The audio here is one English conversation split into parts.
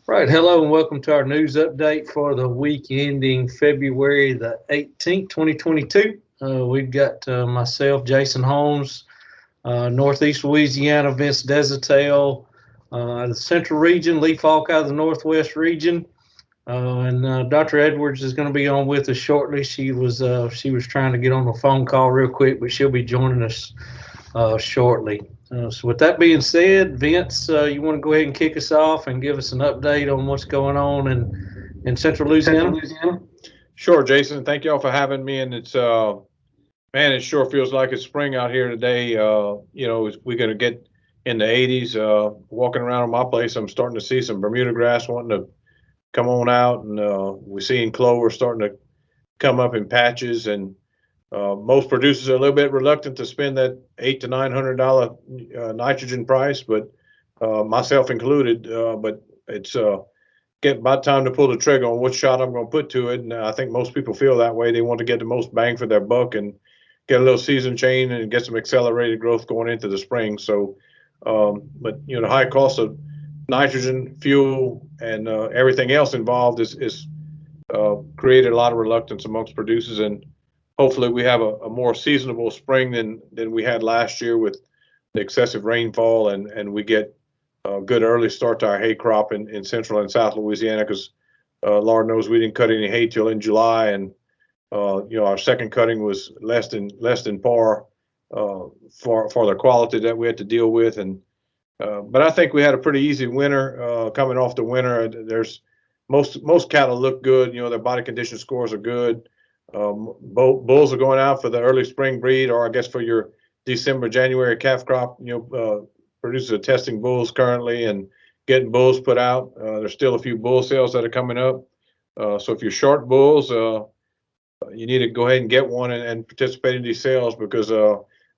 Right. Hello and welcome to our news update for the week ending February the 18th, 2022. We've got myself, Jason Holmes, Northeast Louisiana, Vince Desautel, the Central Region, Lee Faulk out of the Northwest Region, and Dr. Edwards is going to be on with us shortly. She was trying to get on a phone call real quick, but she'll be joining us shortly. So with that being said, Vince, you want to go ahead and kick us off and give us an update on what's going on in Central Louisiana? Sure, Jason. Thank y'all for having me. And it's man, it sure feels like it's spring out here today. We're gonna get in the 80s. Walking around my place, I'm starting to see some Bermuda grass wanting to come on out, and we're seeing clover starting to come up in patches. And most producers are a little bit reluctant to spend that $800 to $900 nitrogen price, but myself included. But it's get about time to pull the trigger on what shot I'm going to put to it. And I think most people feel that way. They want to get the most bang for their buck and get a little season change and get some accelerated growth going into the spring. So, but the high cost of nitrogen, fuel, and everything else involved is created a lot of reluctance amongst producers. And hopefully, we have a more seasonable spring than we had last year with the excessive rainfall, and we get a good early start to our hay crop in central and south Louisiana, because Lord knows we didn't cut any hay till in July, and our second cutting was less than par for the quality that we had to deal with. And but I think we had a pretty easy winter coming off the winter. There's most cattle look good. Their body condition scores are good. Bulls are going out for the early spring breed, or I guess for your December, January calf crop. Producers are testing bulls currently and getting bulls put out. There's still a few bull sales that are coming up. So if you're short bulls, you need to go ahead and get one and participate in these sales, because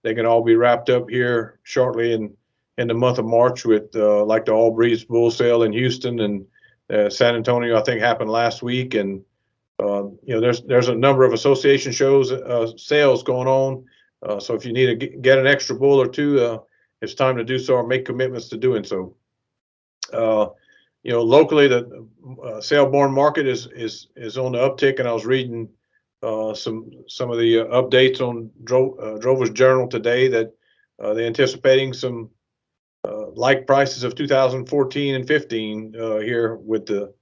they can all be wrapped up here shortly in the month of March with like the All Breeds bull sale in Houston, and San Antonio, I think, happened last week. And there's a number of association shows, sales going on. So if you need to get an extra bull or two, it's time to do so, or make commitments to doing so. Locally, the sale-born market is on the uptick, and I was reading some of the updates on Drover's Journal today that they're anticipating some like prices of 2014 and 15 here, with the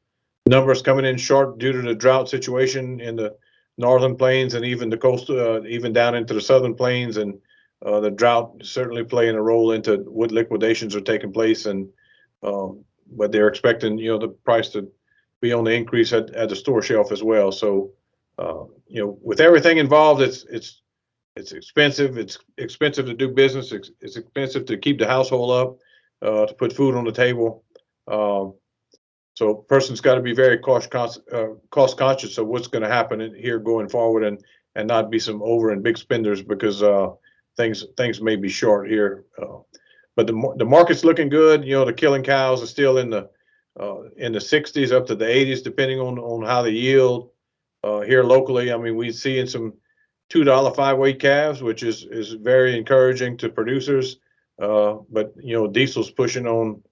numbers coming in short due to the drought situation in the northern plains and even the coast, even down into the southern plains. And the drought certainly playing a role into what liquidations are taking place. And but they're expecting the price to be on the increase at the store shelf as well. So with everything involved, it's expensive. It's expensive to do business. It's expensive to keep the household up, to put food on the table. So a person's got to be very cost conscious of what's going to happen here going forward, and not be some over and big spenders, because things may be short here. But the market's looking good. The killing cows are still in the 60s up to the 80s, depending on how they yield. Here locally, I mean, we're seeing some $2 5-weight calves, which is very encouraging to producers. But diesel's pushing on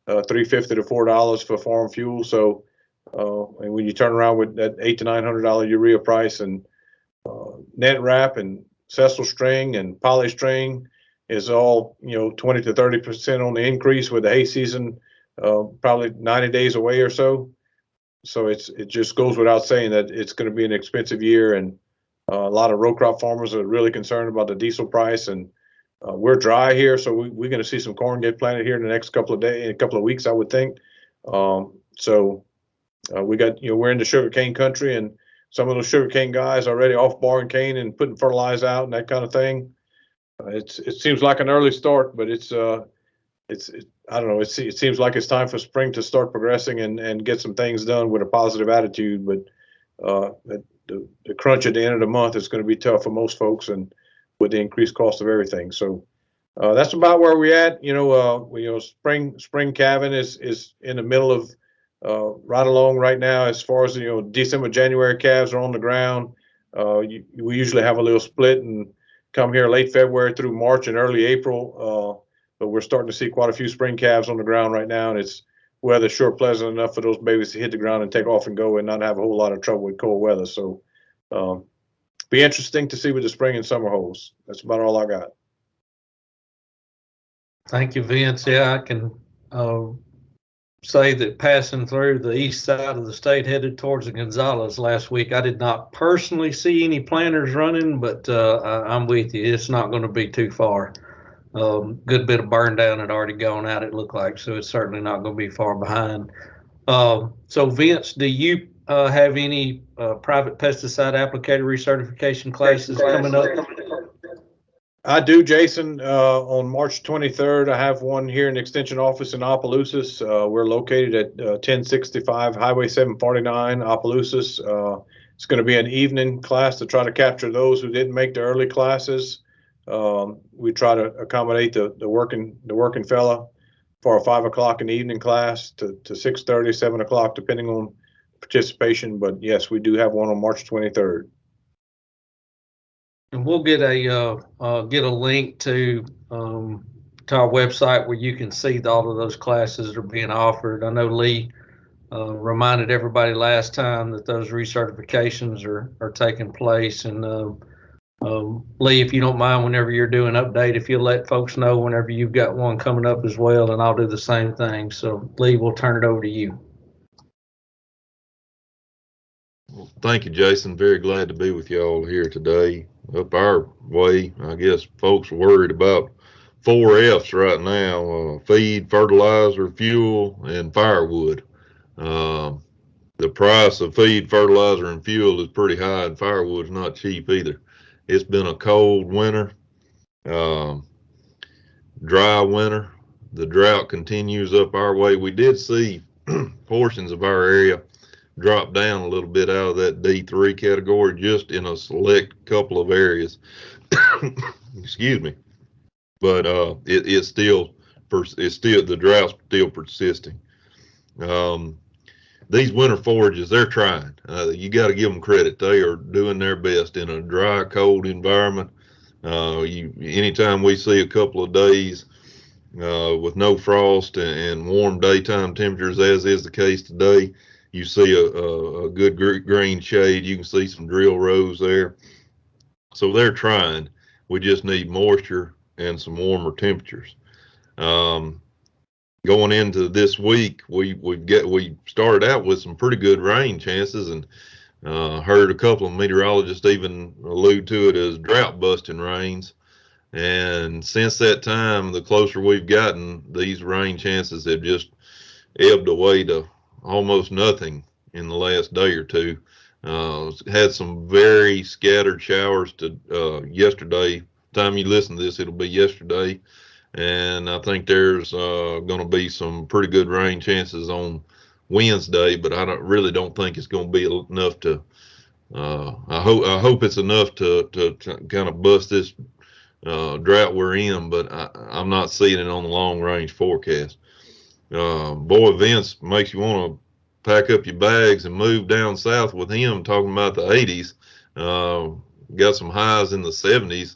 $3.50 to $4 for farm fuel. So, and when you turn around with that $800 to $900 urea price, and net wrap and sessile string and poly string is all 20 to 30% on the increase, with the hay season probably 90 days away or so. So it just goes without saying that it's going to be an expensive year, and a lot of row crop farmers are really concerned about the diesel price. And we're dry here, so we're going to see some corn get planted here in the next couple of days, in a couple of weeks, I would think. So we got we're in the sugarcane country, and some of those sugarcane guys already off barring cane and putting fertilizer out and that kind of thing. It seems like an early start, but it's I don't know. It seems like it's time for spring to start progressing and get some things done with a positive attitude. But the crunch at the end of the month is going to be tough for most folks, and with the increased cost of everything. So that's about where we're at. Spring calving is in the middle of right along right now. As far as December, January calves are on the ground. We usually have a little split and come here late February through March and early April. But we're starting to see quite a few spring calves on the ground right now, and it's weather sure pleasant enough for those babies to hit the ground and take off and go and not have a whole lot of trouble with cold weather. So be interesting to see what the spring and summer holds. That's about all I got. Thank you, Vince. Yeah, I can say that passing through the east side of the state headed towards the Gonzales last week, I did not personally see any planters running, but I'm with you. It's not going to be too far. Good bit of burn down had already gone out, it looked like, so it's certainly not going to be far behind. So, Vince, do you have any private pesticide applicator recertification classes coming up? I do, Jason. On March 23rd, I have one here in the Extension office in Opelousas. We're located at 1065 Highway 749, Opelousas. It's going to be an evening class to try to capture those who didn't make the early classes. We try to accommodate the working fella for a 5 o'clock in the evening class to 6:30, 7 o'clock, depending on participation. But yes, we do have one on March 23rd. And we'll get a link to our website where you can see all of those classes that are being offered. I know Lee reminded everybody last time that those recertifications are taking place. And Lee, if you don't mind, whenever you're doing an update, if you'll let folks know whenever you've got one coming up as well, and I'll do the same thing. So Lee, we'll turn it over to you. Well, thank you, Jason. Very glad to be with y'all here today. Up our way, I guess folks are worried about 4 F's right now: feed, fertilizer, fuel, and firewood. The price of feed, fertilizer, and fuel is pretty high, and firewood's not cheap either. It's been a cold winter, dry winter. The drought continues up our way. We did see portions of our area drop down a little bit out of that D3 category, just in a select couple of areas. Excuse me. But it's still the drought's still persisting. These winter forages, they're trying. You got to give them credit. They are doing their best in a dry, cold environment. Anytime we see a couple of days with no frost and warm daytime temperatures, as is the case today, you see a good green shade. You can see some drill rows there. So they're trying. We just need moisture and some warmer temperatures. Going into this week, we started out with some pretty good rain chances, and heard a couple of meteorologists even allude to it as drought busting rains. And since that time, the closer we've gotten, these rain chances have just ebbed away to almost nothing in the last day or two. Had some very scattered showers to yesterday. Time you listen to this, it'll be yesterday. And I think there's going to be some pretty good rain chances on Wednesday, but I really don't think it's going to be enough to. I hope it's enough to kind of bust this drought we're in, but I'm not seeing it on the long range forecast. Boy, Vince makes you want to pack up your bags and move down south with him, talking about the 80s. Got some highs in the 70s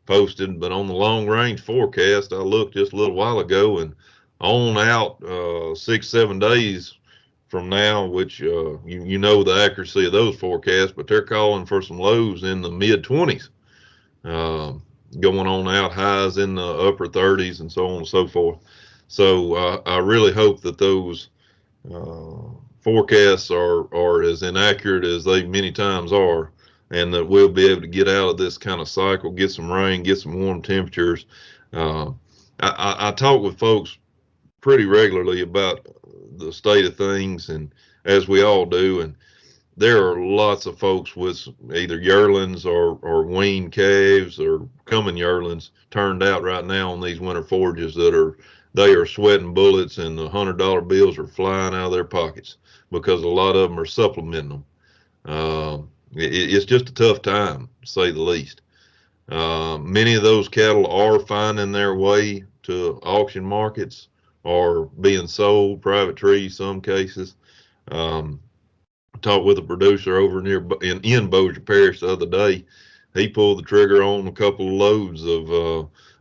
posted, but on the long range forecast, I looked just a little while ago, and on out 6-7 days from now, which you know the accuracy of those forecasts, but they're calling for some lows in the mid 20s, going on out highs in the upper 30s, and so on and so forth. So I really hope that those forecasts are as inaccurate as they many times are, and that we'll be able to get out of this kind of cycle, get some rain, get some warm temperatures. I talk with folks pretty regularly about the state of things, and as we all do, and there are lots of folks with either yearlings or weaned calves or coming yearlings turned out right now on these winter forages they are sweating bullets, and the $100 bills are flying out of their pockets because a lot of them are supplementing them. It's just a tough time, to say the least. Many of those cattle are finding their way to auction markets or being sold, private trees, some cases. Talked with a producer over in Bossier Parish the other day. He pulled the trigger on a couple of loads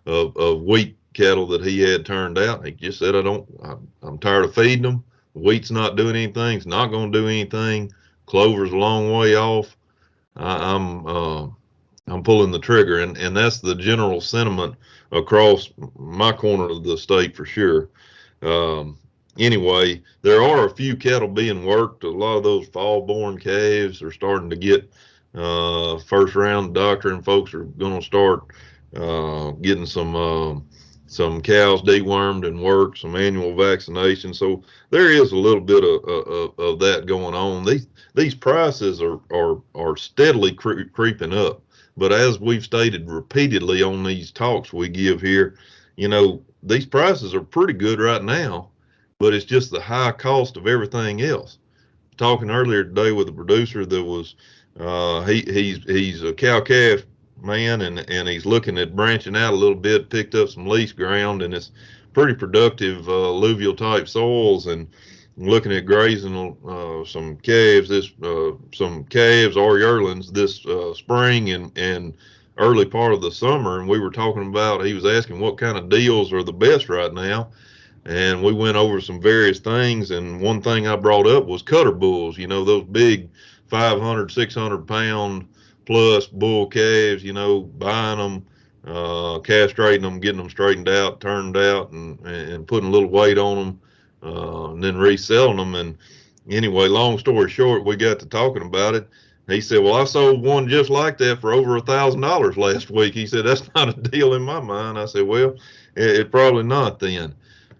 of wheat cattle that he had turned out. He just said, I'm tired of feeding them. Wheat's not doing anything. It's not going to do anything. Clover's a long way off. I'm pulling the trigger, and that's the general sentiment across my corner of the state for sure. Anyway, there are a few cattle being worked. A lot of those fall-born calves are starting to get first round doctoring. Folks are going to start getting some cows dewormed and worked, some annual vaccination. So there is a little bit of that going on. These prices are steadily creeping up. But as we've stated repeatedly on these talks we give here, these prices are pretty good right now, but it's just the high cost of everything else. Talking earlier today with a producer that was, he's a cow calf man, and he's looking at branching out a little bit, picked up some lease ground, and it's pretty productive alluvial type soils, and looking at grazing some calves or yearlings this spring and early part of the summer. And we were talking about, he was asking what kind of deals are the best right now, and we went over some various things, and one thing I brought up was cutter bulls, those big 500 600 pound plus bull calves, buying them, castrating them, getting them straightened out, turned out, and putting a little weight on them, and then reselling them. And anyway, long story short, we got to talking about it. He said, well, I sold one just like that for over $1,000 last week. He said, that's not a deal in my mind. I said, well, it probably not then.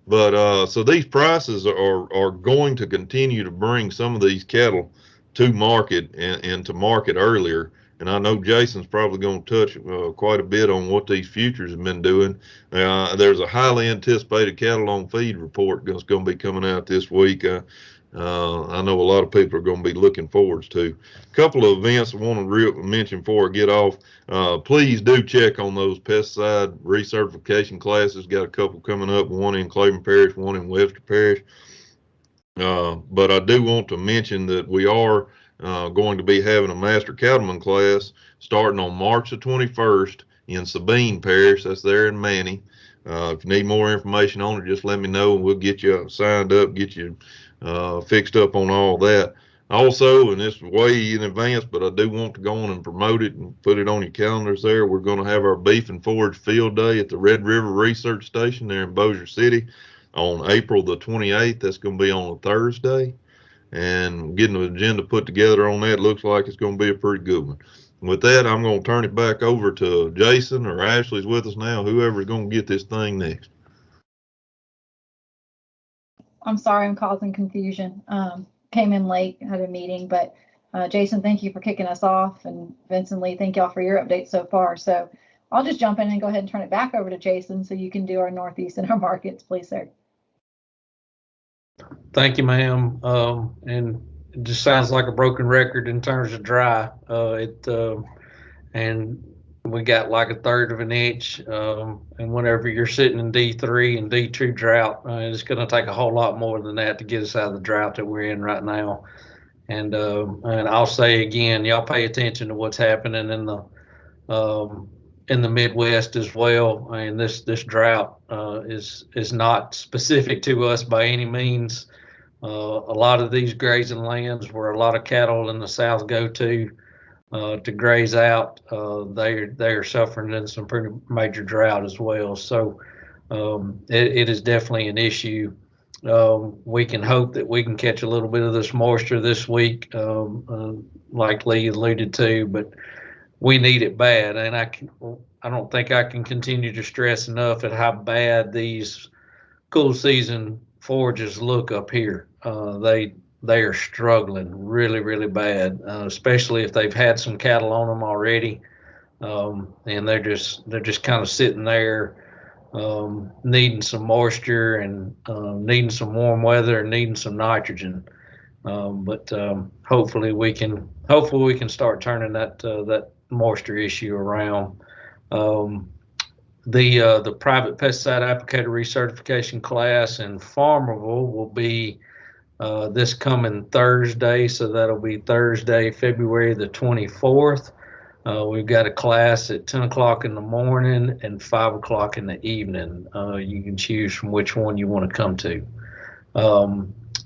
But so these prices are going to continue to bring some of these cattle to market and to market earlier. And I know Jason's probably going to touch quite a bit on what these futures have been doing. There's a highly anticipated cattle on feed report that's going to be coming out this week. I know a lot of people are going to be looking forward to. A couple of events I want to mention before I get off. Please do check on those pesticide recertification classes. Got a couple coming up, one in Claiborne Parish, one in Webster Parish. But I do want to mention that we are going to be having a Master Cattleman class starting on March the 21st in Sabine Parish. That's there in Manny. If you need more information on it, just let me know, and we'll get you signed up, get you fixed up on all that. Also, and this is way in advance, but I do want to go on and promote it and put it on your calendars there. We're going to have our Beef and Forage Field Day at the Red River Research Station there in Bossier City on April the 28th. That's going to be on a Thursday. And getting the agenda put together on that looks like it's going to be a pretty good one. With that, I'm going to turn it back over to Jason, or Ashley's with us now, whoever's going to get this thing next. I'm sorry I'm causing confusion. Came in late, had a meeting, but Jason, thank you for kicking us off, and Vince and Lee, thank y'all for your updates so far. So I'll just jump in and go ahead and turn it back over to Jason so you can do our Northeast and our markets, please, sir. Thank you, ma'am. And it just sounds like a broken record in terms of dry. And we got like 1/3 of an inch. And whenever you're sitting in D3 and D2 drought, it's going to take a whole lot more than that to get us out of the drought that we're in right now. And I'll say again, y'all pay attention to what's happening in the Midwest as well. And this drought is not specific to us by any means. A lot of these grazing lands where a lot of cattle in the South go to graze out, they are suffering in some pretty major drought as well. So it is definitely an issue. We can hope that we can catch a little bit of this moisture this week, like Lee alluded to, but we need it bad. And I don't think I can continue to stress enough at how bad these cool season forages look up here. They are struggling really, really bad, especially if they've had some cattle on them already, and they're just kind of sitting there, needing some moisture and needing some warm weather and needing some nitrogen. But hopefully we can start turning that moisture issue around. The private pesticide applicator recertification class in Farmerville will be this coming Thursday, so that'll be Thursday, February the 24th. We've got a class at 10 o'clock in the morning and 5 o'clock in the evening. You can choose from which one you want to come to.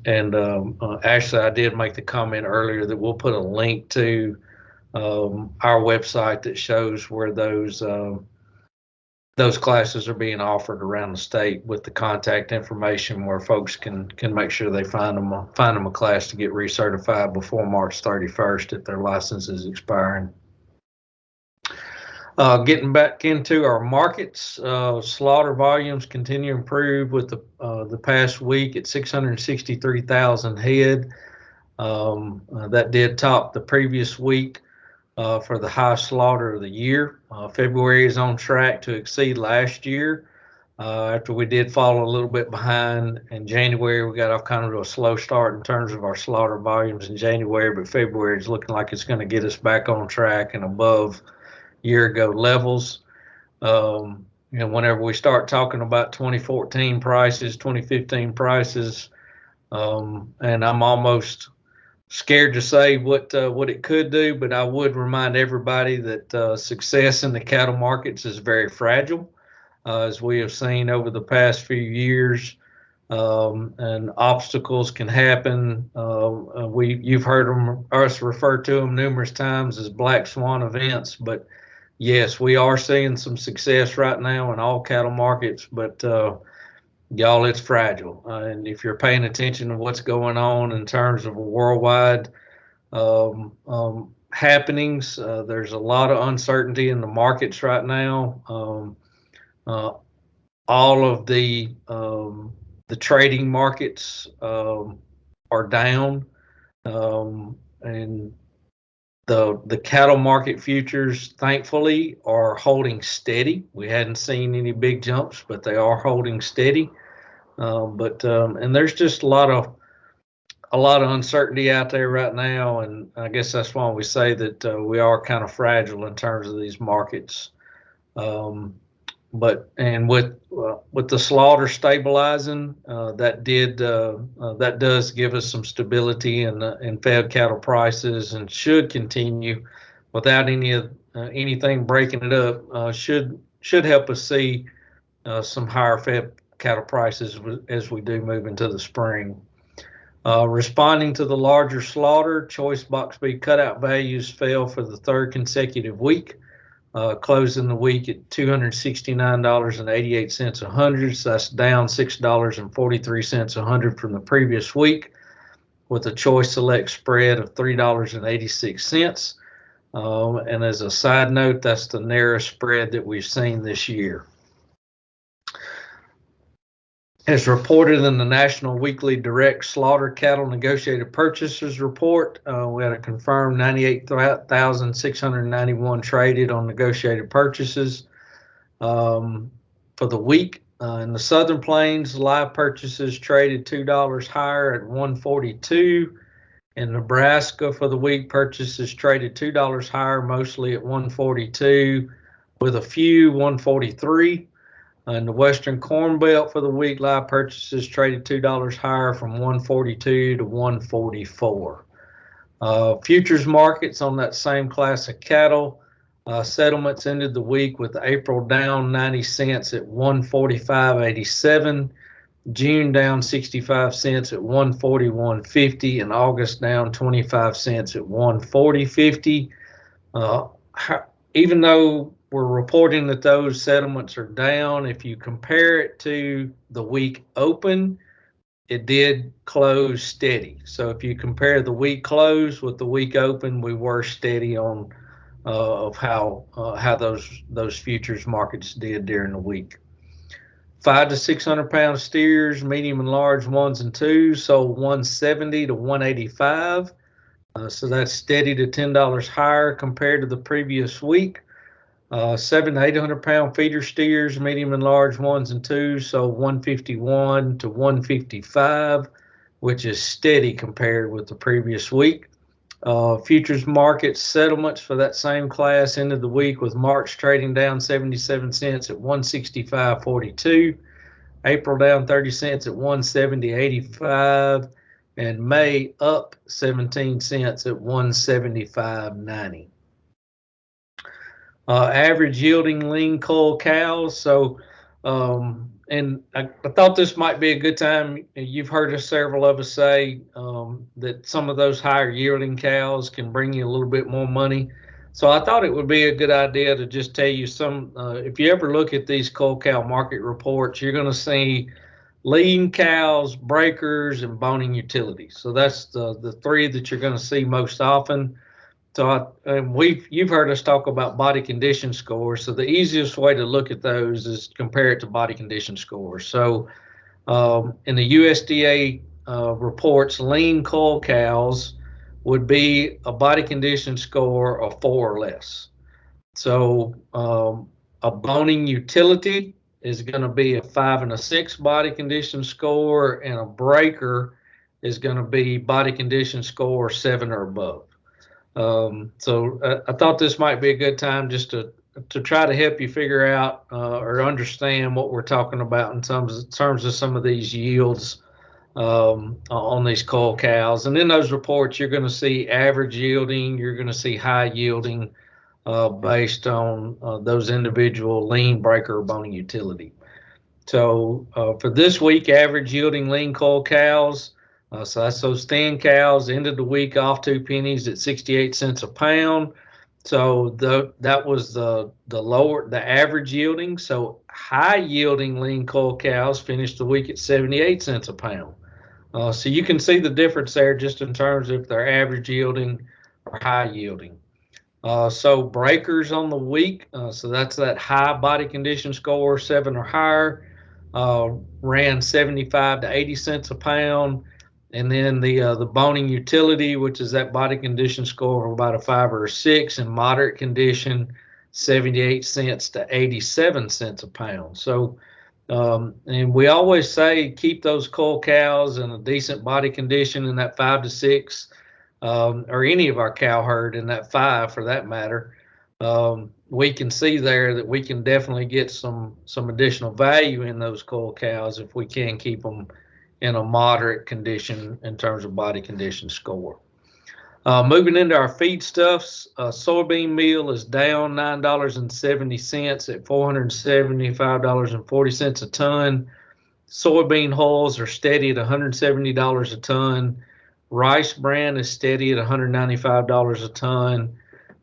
Actually, I did make the comment earlier that we'll put a link to our website that shows where those classes are being offered around the state with the contact information where folks can make sure they find them a class to get recertified before March 31st if their license is expiring. Getting back into our markets, slaughter volumes continue to improve with the past week at 663,000 head. That did top the previous week for the highest slaughter of the year. February is on track to exceed last year. After we did fall a little bit behind in January, we got off kind of a slow start in terms of our slaughter volumes in January, but February is looking like it's going to get us back on track and above year ago levels. Whenever we start talking about 2014 prices, 2015 prices, and I'm almost scared to say what it could do, but I would remind everybody that success in the cattle markets is very fragile, as we have seen over the past few years, and obstacles can happen. You've heard us refer to them numerous times as black swan events, but yes, we are seeing some success right now in all cattle markets, but y'all, it's fragile. And if you're paying attention to what's going on in terms of worldwide happenings, there's a lot of uncertainty in the markets right now. All of the trading markets are down, and the cattle market futures, thankfully, are holding steady. We hadn't seen any big jumps, but they are holding steady. And there's just a lot of uncertainty out there right now, and I guess that's why we say that we are kind of fragile in terms of these markets. With the slaughter stabilizing, that does give us some stability in fed cattle prices, and should continue without anything breaking it up. Should help us see some higher fed cattle prices as we do move into the spring. Responding to the larger slaughter, choice box beef cutout values fell for the third consecutive week, closing the week at $269.88 a hundred. So that's down $6.43 a hundred from the previous week, with a choice select spread of $3.86. And as a side note, that's the narrowest spread that we've seen this year. As reported in the National Weekly Direct Slaughter Cattle Negotiated Purchases Report, we had a confirmed 98,691 traded on negotiated purchases for the week. In the Southern Plains, live purchases traded $2 higher at 142. In Nebraska for the week, purchases traded $2 higher, mostly at 142, with a few 143. In the Western Corn Belt for the week, live purchases traded $2 higher from 142 to 144. Futures markets on that same class of cattle, settlements ended the week with April down 90 cents at 145.87, June down 65 cents at 141.50, and August down 25 cents at 140.50. Even though we're reporting that those settlements are down, if you compare it to the week open, it did close steady. So if you compare the week close with the week open, we were steady on of how those futures markets did during the week. 5 to 600 pound steers, medium and large ones and twos, sold 170 to 185. So that's steady to $10 higher compared to the previous week. 700 to 800 pound feeder steers, medium and large ones and twos, so 151 to 155, which is steady compared with the previous week. Futures market settlements for that same class ended the week with March trading down 77 cents at 165.42, April down 30 cents at 170.85, and May up 17 cents at 175.90. Average yielding lean cull cows. So and I thought this might be a good time. You've heard us, several of us say that some of those higher yielding cows can bring you a little bit more money. So I thought it would be a good idea to just tell you some, if you ever look at these cull cow market reports, you're going to see lean cows, breakers, and boning utilities. So that's the three that you're going to see most often. So you've heard us talk about body condition scores. So the easiest way to look at those is compare it to body condition scores. So in the USDA reports, lean cull cows would be a body condition score of 4 or less. So a boning utility is going to be a 5 and a 6 body condition score, and a breaker is going to be body condition score 7 or above. So I thought this might be a good time just to try to help you figure out or understand what we're talking about in terms of some of these yields on these cull cows. And in those reports, you're going to see average yielding, you're going to see high yielding based on those individual lean, breaker, or boning utility. So for this week, average yielding lean cull cows, so that's those thin cows, ended the week off 2 pennies at 68 cents a pound. So that was the average yielding. So high yielding lean cull cows finished the week at 78 cents a pound. So you can see the difference there just in terms of if they're average yielding or high yielding. So breakers on the week, so that's that high body condition score, 7 or higher, ran 75 to 80 cents a pound. And then the boning utility, which is that body condition score of about a 5 or a 6, and moderate condition, 78 cents to 87 cents a pound. So, and we always say keep those cull cows in a decent body condition in that 5 to 6, or any of our cow herd in that 5 for that matter. We can see there that we can definitely get some additional value in those cull cows if we can keep them in a moderate condition in terms of body condition score. Moving into our feedstuffs, soybean meal is down $9.70 at $475.40 a ton. Soybean hulls are steady at $170 a ton. Rice bran is steady at $195 a ton.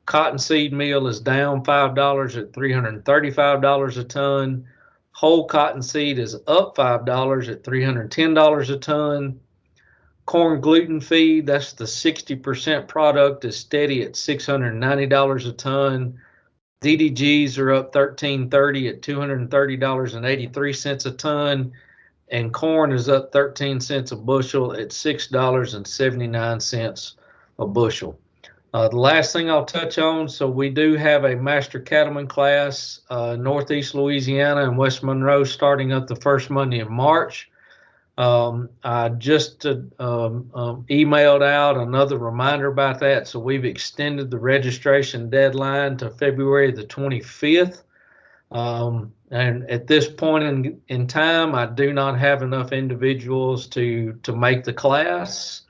Cottonseed meal is down $5 at $335 a ton. Whole cottonseed is up $5 at $310 a ton. Corn gluten feed, that's the 60% product, is steady at $690 a ton. DDGs are up $13.30 at $230.83 a ton. And corn is up 13 cents a bushel at $6.79 a bushel. The last thing I'll touch on, so we do have a Master Cattleman class, Northeast Louisiana and West Monroe, starting up the first Monday in March. I just emailed out another reminder about that. So we've extended the registration deadline to February the 25th. And at this point in time, I do not have enough individuals to make the class.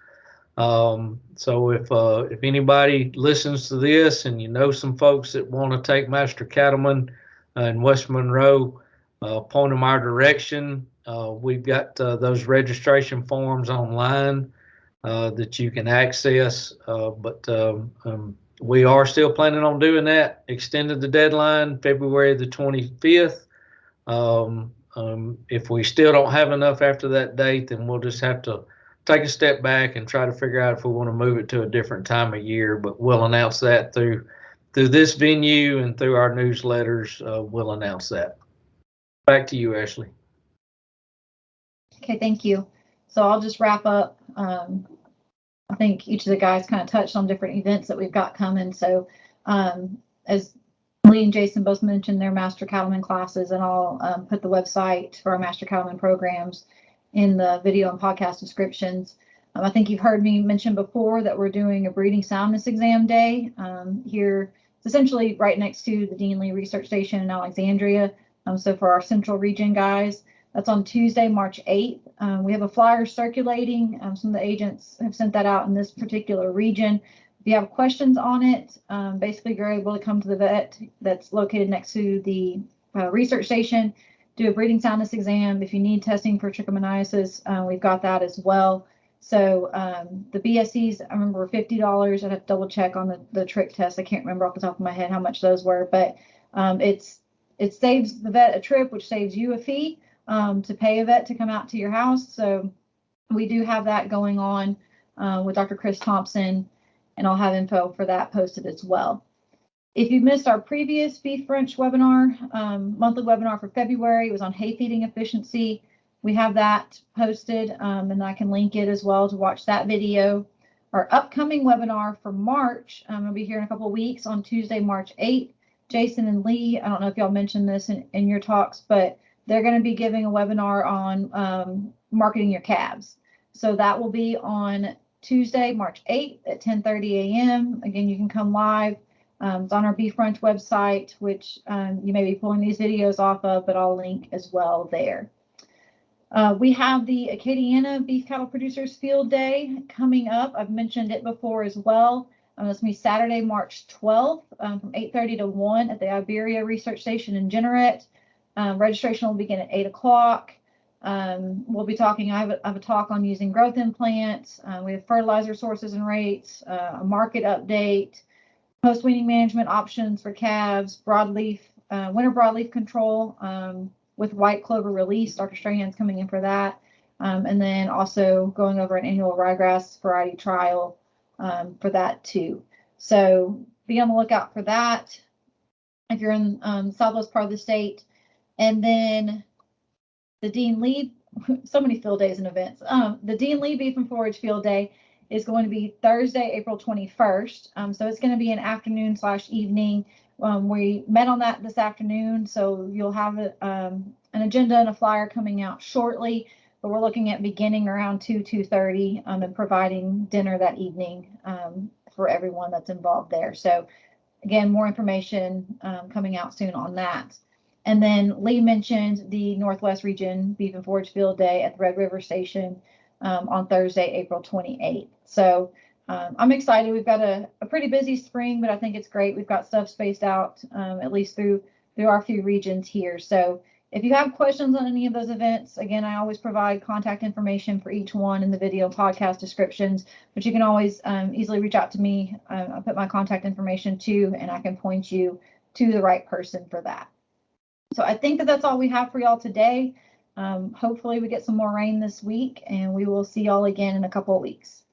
So if anybody listens to this and you know some folks that want to take Master Cattleman in West Monroe, point them our direction. We've got those registration forms online that you can access, but we are still planning on doing that. Extended the deadline February the 25th. If we still don't have enough after that date, then we'll just have to take a step back and try to figure out if we want to move it to a different time of year. But we'll announce that through this venue and through our newsletters. We'll announce that. Back to you, Ashley. Okay, thank you. So I'll just wrap up. I think each of the guys kind of touched on different events that we've got coming. So as Lee and Jason both mentioned their Master Cattleman classes, and I'll put the website for our Master Cattleman programs in the video and podcast descriptions. I think you've heard me mention before that we're doing a breeding soundness exam day here. It's essentially right next to the Dean Lee Research Station in Alexandria. So for our central region guys, that's on Tuesday, March 8th. We have a flyer circulating. Some of the agents have sent that out in this particular region. If you have questions on it, basically you're able to come to the vet that's located next to the research station, do a breeding soundness exam. If you need testing for trichomoniasis, we've got that as well. So the BSCs, I remember, were $50. I'd have to double check on the trick test. I can't remember off the top of my head how much those were, but it saves the vet a trip, which saves you a fee to pay a vet to come out to your house. So we do have that going on with Dr. Chris Thompson, and I'll have info for that posted as well. If you missed our previous beef brunch webinar, monthly webinar for February, it was on hay feeding efficiency. We have that posted, and I can link it as well to watch that video. Our upcoming webinar for March, will be here in a couple of weeks on Tuesday, March 8th. Jason and Lee, I don't know if y'all mentioned this in your talks, but they're going to be giving a webinar on marketing your calves. So that will be on Tuesday, March 8th at 10:30 a.m. Again, you can come live. It's on our Beef Brunch website, which you may be pulling these videos off of, but I'll link as well there. We have the Acadiana Beef Cattle Producers Field Day coming up. I've mentioned it before as well. It's going to be Saturday, March 12th from 8:30 to 1 at the Iberia Research Station in Jeanerette. Registration will begin at 8 o'clock. We'll be talking, I have a talk on using growth implants. We have fertilizer sources and rates, a market update, post-weaning management options for calves, broadleaf, winter broadleaf control with white clover release. Dr. Strahan's coming in for that. And then also going over an annual ryegrass variety trial for that too. So be on the lookout for that if you're in the southwest part of the state. And then the Dean Lee, so many field days and events. The Dean Lee Beef and Forage Field Day is going to be Thursday, April 21st. So it's going to be an afternoon/evening. We met on that this afternoon, so you'll have an agenda and a flyer coming out shortly, but we're looking at beginning around 2:30 and providing dinner that evening for everyone that's involved there. So again, more information coming out soon on that. And then Lee mentioned the Northwest Region Beef and Forage Field Day at the Red River Station on Thursday, April 28th. So I'm excited. We've got a pretty busy spring, but I think it's great. We've got stuff spaced out at least through our few regions here. So if you have questions on any of those events, again, I always provide contact information for each one in the video and podcast descriptions, but you can always easily reach out to me. I put my contact information too, and I can point you to the right person for that. So I think that's all we have for y'all today. Hopefully we get some more rain this week, and we will see y'all again in a couple of weeks.